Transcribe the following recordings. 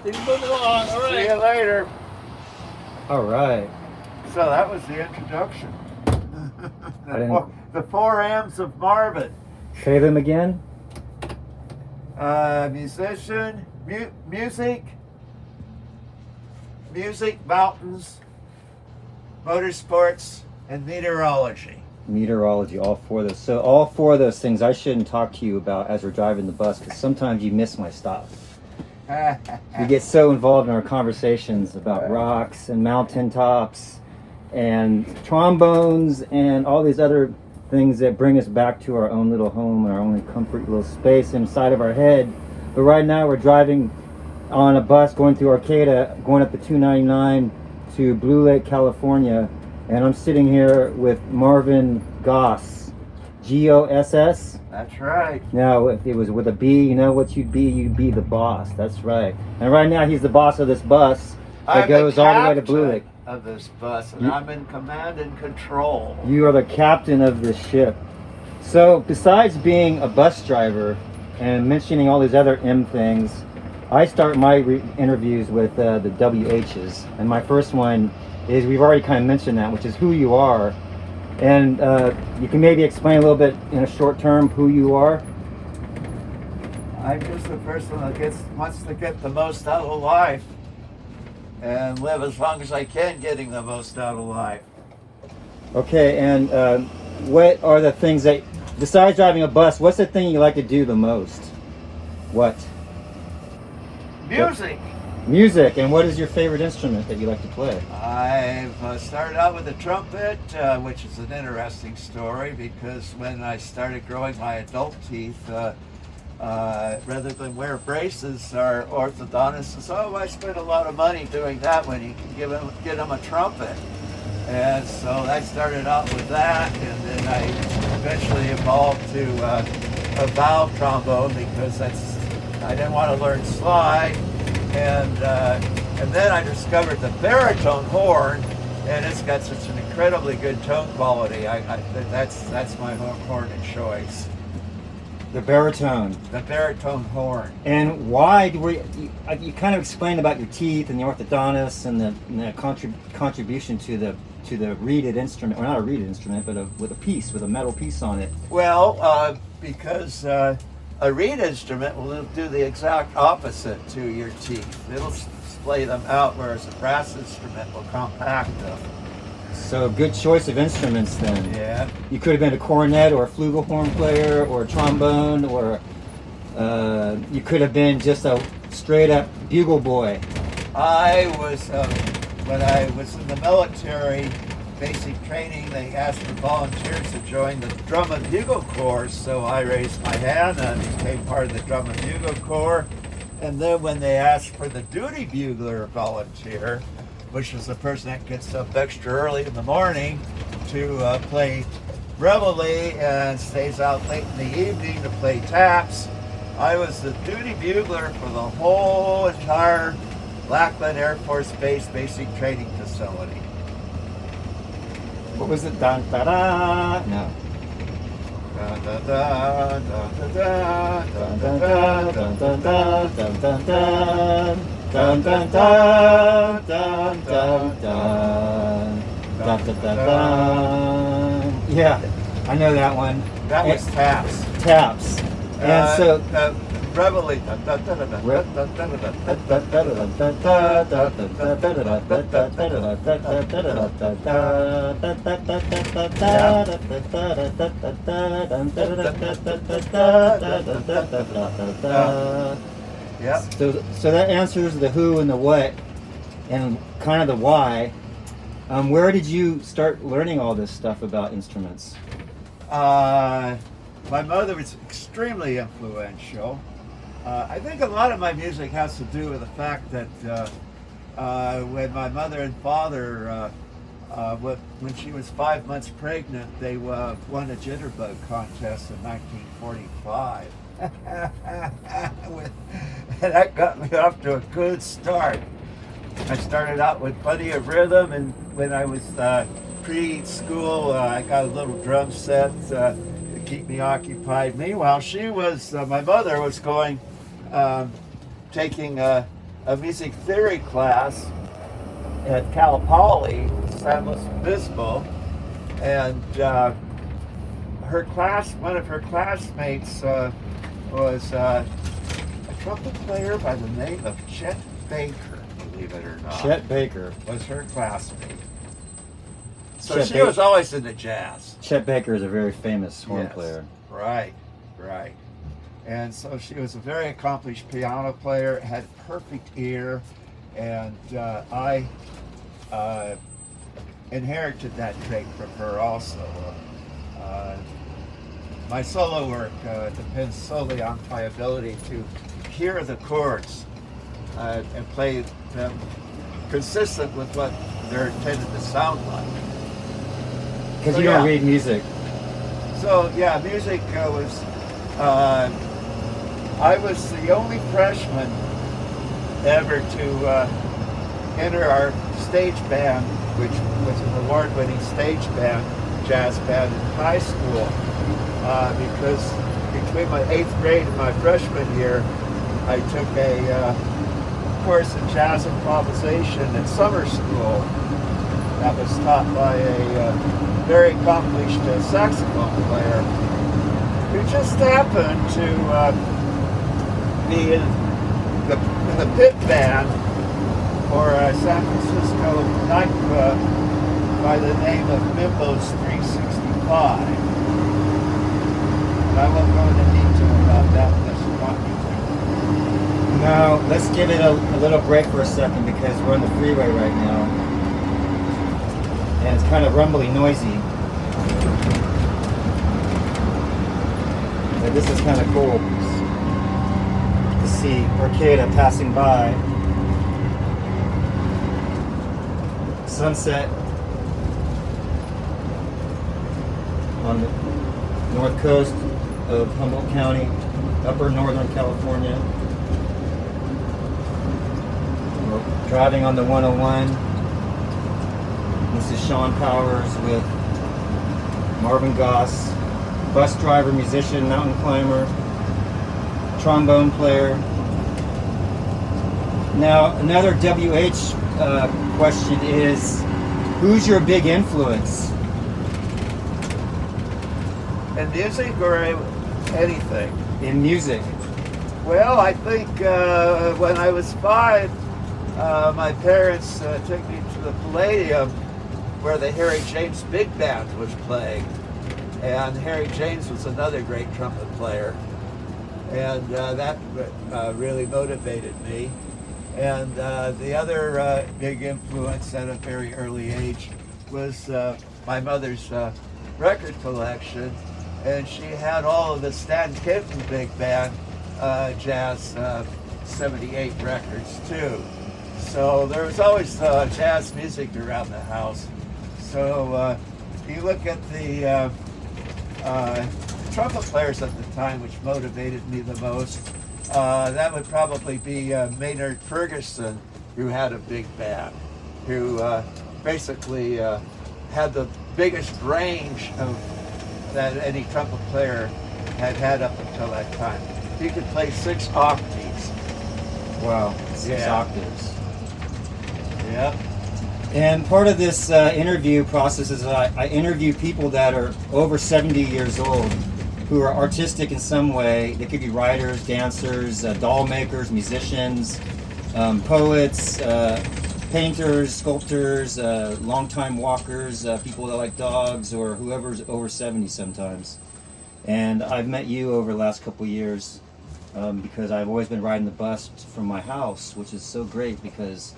Keep moving along. All right. See you later. All right. So that was the introduction. didn't- The 4 M's of Marvin. Say them again. Musician, music, mountains, motorsports, and meteorology. Meteorology, all four of those. So all four of those things I shouldn't talk to you about as we're driving the bus because sometimes you miss my stop. We get so involved in our conversations about rocks and mountaintops and trombones and all these other things that bring us back to our own little home and our own comfort little space inside of our head. But right now we're driving on a bus going through Arcata, going up the 299 to Blue Lake, California, and I'm sitting here with Marvin Goss, Goss. That's right. Now, if it was with a B, you know what you'd be? You'd be the boss. That's right. And right now, he's the boss of this bus that goes all the way to Blue Lake. Of this bus, and I'm in command and control. You are the captain of this ship. So, besides being a bus driver and mentioning all these other M things, I start my interviews with the WHs. And my first one is, we've already kind of mentioned that, which is who you are. And you can maybe explain a little bit in a short term who you are. I'm just the person that wants to get the most out of life and live as long as I can getting the most out of life. Okay, and what are the things that, besides driving a bus, what's the thing you like to do the most? What? Music. Music, and what is your favorite instrument that you like to play? I've started out with the trumpet, which is an interesting story because when I started growing my adult teeth, rather than wear braces, our orthodontist says, "Oh, I spent a lot of money doing that when you can get them a trumpet." And so I started out with that, and then I eventually evolved to a valve trombone because I didn't want to learn slide. And then I discovered the baritone horn, and it's got such an incredibly good tone quality. That's my horn of choice. The baritone. The baritone horn. And why you kind of explained about your teeth and the orthodontist and the contribution to the reeded instrument, or not a reeded instrument, but with a metal piece on it. Well, because a reed instrument will do the exact opposite to your teeth. It'll splay them out, whereas a brass instrument will compact them. So good choice of instruments then. Yeah. You could have been a cornet or a flugelhorn player or a trombone, or you could have been just a straight up bugle boy. I was, when I was in the military, basic training, they asked for volunteers to join the drum and bugle corps, so I raised my hand and became part of the drum and bugle corps. And then when they asked for the duty bugler volunteer, which is the person that gets up extra early in the morning to play reveille and stays out late in the evening to play taps, I was the duty bugler for the whole entire Lackland Air Force Base basic training facility. What was it? Dun, da, da. No. Dun, dun, dun, dun, dun, dun, Dun, dun, dun, dun, dun, dun, dun, dun, dun, dun, dun, dun, dun, dun, dun, dun, dun, dun. Yeah, I know that one. That was taps. Taps. And so reveille. Yep. So that answers the who and the what and kind of the why. Where did you start learning all this stuff about instruments? My mother was extremely influential. I think a lot of my music has to do with the fact that when my mother and father, when she was 5 months pregnant, they won a jitterbug contest in 1945. And that got me off to a good start. I started out with plenty of rhythm, and when I was preschool, I got a little drum set to keep me occupied. Meanwhile, my mother was taking a music theory class at Cal Poly, San Luis Obispo, and her class, one of her classmates was a trumpet player by the name of Chet Baker, believe it or not. Chet Baker was her classmate. So Chet she was always into jazz. Chet Baker is a very famous horn player. Right. And so she was a very accomplished piano player, had perfect ear, and I inherited that trait from her also. My solo work depends solely on my ability to hear the chords and play them consistent with what they're intended to sound like. Because you don't read music. So yeah, music was, I was the only freshman ever to enter our stage band, which was an award-winning stage band, jazz band in high school. Because between my 8th grade and my freshman year, I took a course in jazz improvisation at summer school that was taught by a very accomplished saxophone player who just happened to be in the pit band for a San Francisco nightclub by the name of Mimbo's 365. I won't go into detail about that unless you want me to. No, let's give it a little break for a second because we're on the freeway right now. And it's kind of rumbly noisy. But this is kind of cool to see Arcata passing by. Sunset on the north coast of Humboldt County, upper northern California. We're driving on the 101. This is Sean Powers with Marvin Goss, bus driver, musician, mountain climber, trombone player. Now, another WH question is, who's your big influence? In music or anything? In music. Well, I think when I was 5, my parents took me to the Palladium where the Harry James Big Band was playing. And Harry James was another great trumpet player. And that really motivated me. And the other big influence at a very early age was my mother's record collection. And she had all of the Stan Kenton Big Band jazz 78 records too. So there was always jazz music around the house. So you look at the trumpet players at the time, which motivated me the most, that would probably be Maynard Ferguson, who had a big band, who basically had the biggest range that any trumpet player had up until that time. He could play 6 octaves. Wow, 6 octaves. Yep. And part of this interview process is I interview people that are over 70 years old who are artistic in some way. They could be writers, dancers, doll makers, musicians, poets, painters, sculptors, longtime walkers, people that like dogs, or whoever's over 70 sometimes. And I've met you over the last couple of years because I've always been riding the bus from my house, which is so great because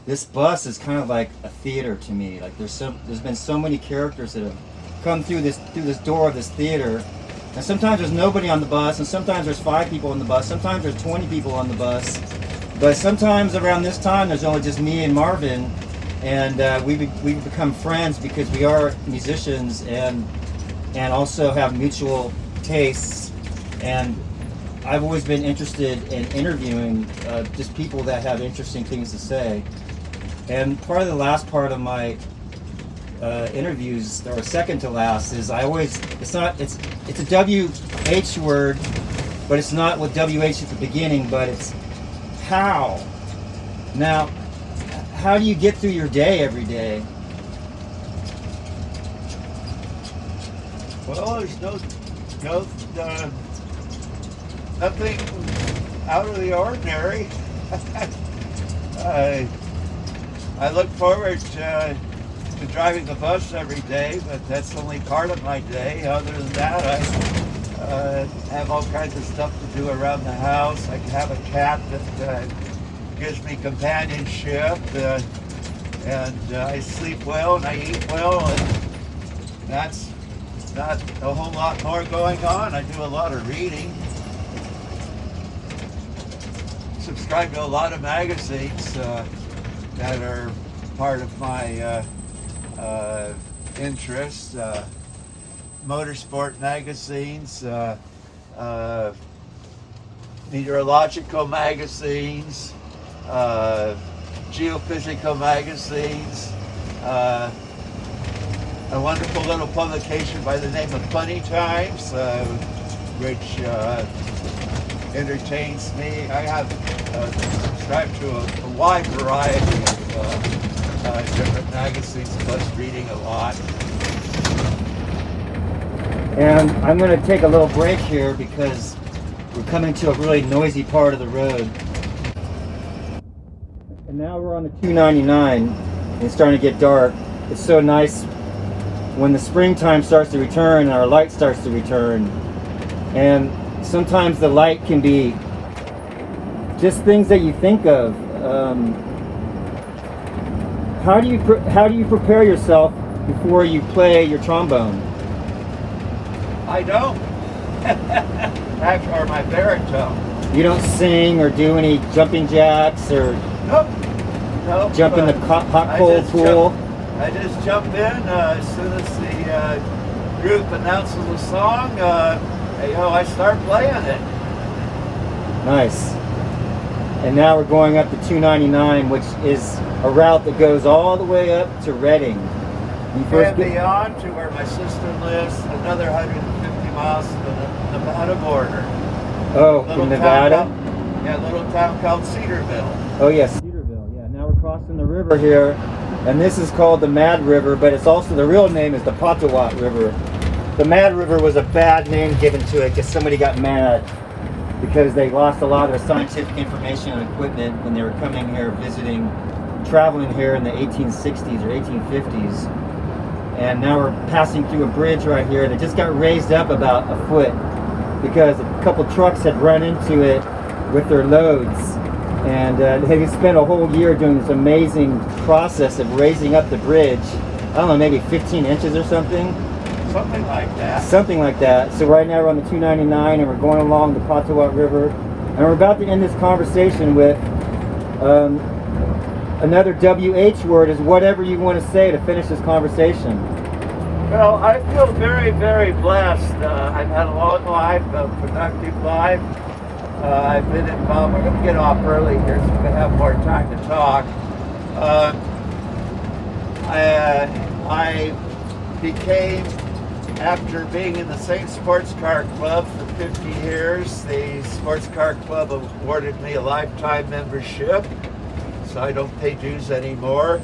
this bus is kind of like a theater to me. Like there's been so many characters that have come through this door of this theater, and sometimes there's nobody on the bus, and sometimes there's 5 people on the bus, sometimes there's 20 people on the bus. But sometimes around this time, there's only just me and Marvin, and we've become friends because we are musicians and also have mutual tastes. And I've always been interested in interviewing just people that have interesting things to say. And part of the last part of my interviews, or second to last, is it's a WH word, but it's not with WH at the beginning, but it's how Now, how do you get through your day every day? Well, there's nothing out of the ordinary. I look forward to driving the bus every day, but that's only part of my day. Other than that, I have all kinds of stuff to do around the house. I have a cat that gives me companionship, and I sleep well and I eat well, and that's not a whole lot more going on. I do a lot of reading. Subscribe to a lot of magazines that are part of my interests. Motorsport magazines, meteorological magazines, geophysical magazines, a wonderful little publication by the name of Funny Times, which entertains me. I have subscribed to a wide variety of different magazines, plus reading a lot. And I'm going to take a little break here because we're coming to a really noisy part of the road. And now we're on the 299 and it's starting to get dark. It's so nice when the springtime starts to return and our light starts to return. And sometimes the light can be just things that you think of. How do you prepare yourself before you play your trombone? I don't. Or my baritone. You don't sing or do any jumping jacks or Nope. jump in the hot cold pool? I just jump in as soon as the group announces a song. I start playing it. Nice. And now we're going up the 299, which is a route that goes all the way up to Redding. And beyond to where my sister lives, another 150 miles to the Nevada border. Oh, in Nevada? A little town called Cedarville. Oh yes, Cedarville. Yeah. Now we're crossing the river here, and this is called the Mad River, but it's also, the real name is the Potawat River. The Mad River was a bad name given to it because somebody got mad because they lost a lot of their scientific information and equipment when they were coming here visiting, traveling here in the 1860s or 1850s. And now we're passing through a bridge right here that just got raised up about a foot because a couple trucks had run into it with their loads. And they spent a whole year doing this amazing process of raising up the bridge. I don't know, maybe 15 inches or something. Something like that. Something like that. So right now we're on the 299 and we're going along the Potawat River. And we're about to end this conversation with another WH word is whatever you want to say to finish this conversation. Well, I feel very, very blessed. I've had a long life, a productive life. I've been involved. We're going to get off early here so we have more time to talk. I became, after being in the same sports car club for 50 years, the sports car club awarded me a lifetime membership. So I don't pay dues anymore,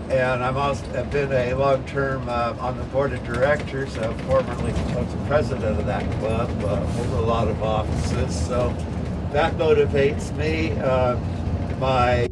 and I've been a long-term on the board of directors. Formerly I was the president of that club, hold a lot of offices, so that motivates me. My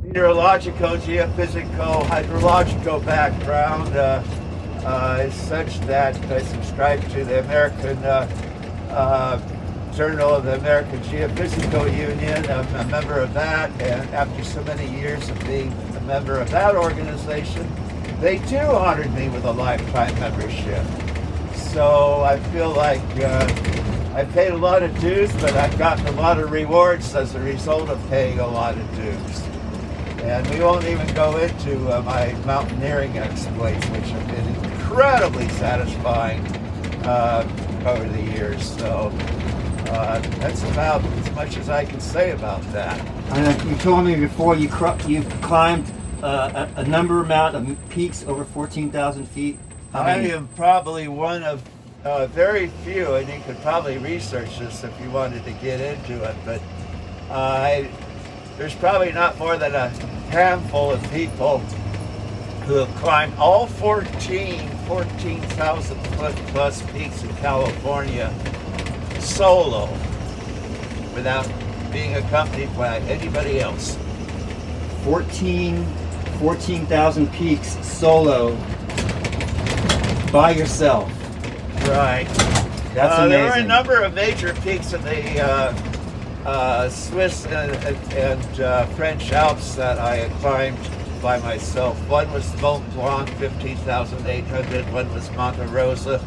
meteorological, geophysical, hydrological background is such that I subscribe to the American Journal of the American Geophysical Union. I'm a member of that, and after so many years of being a member of that organization, they too honored me with a lifetime membership. So I feel like I paid a lot of dues, but I've gotten a lot of rewards as a result of paying a lot of dues. And we won't even go into my mountaineering exploits, which have been incredibly satisfying over the years. So that's about as much as I can say about that. You told me before you've climbed a number amount of peaks over 14,000 feet. I am probably one of very few, and you could probably research this if you wanted to get into it, but there's probably not more than a handful of people who have climbed all 14,000 foot plus peaks in California solo without being accompanied by anybody else. 14,000 peaks solo by yourself. Right. That's amazing. There were a number of major peaks in the Swiss and French Alps that I climbed by myself. One was Mont Blanc, 15,800. One was Monte Rosa,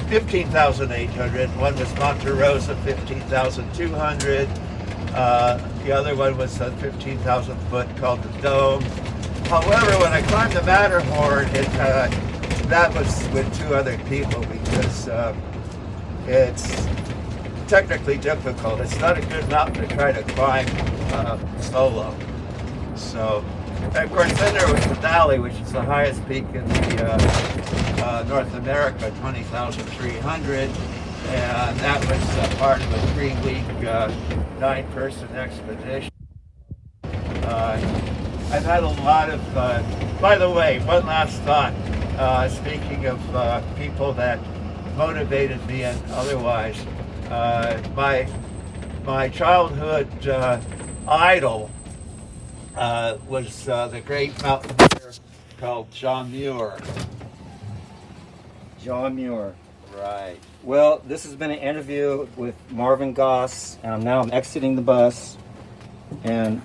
15,800. One was Monte Rosa, 15,200. The other one was a 15,000 foot called the Dome. However, when I climbed the Matterhorn, that was with 2 other people because it's technically difficult. It's not a good mountain to try to climb solo. So, and of course, then there was the Valley, which is the highest peak in the North America, 20,300, and that was part of a 3-week, 9-person expedition. I've had a lot of, by the way, one last thought, speaking of people that motivated me and otherwise, my childhood idol was the great mountaineer called John Muir. John Muir. Right. Well, this has been an interview with Marvin Goss, and now I'm exiting the bus. And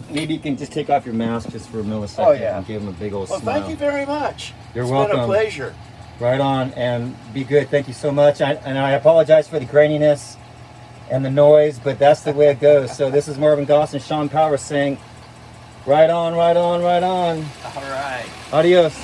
maybe you can just take off your mask just for a millisecond. Oh, yeah. And give him a big old Well, smile. thank you very much. You're It's welcome. been a pleasure. Right on, and be good. Thank you so much. And I apologize for the graininess and the noise, but that's the way it goes. So this is Marvin Goss and Sean Powers saying, right on, right on, right on. All right. Adios.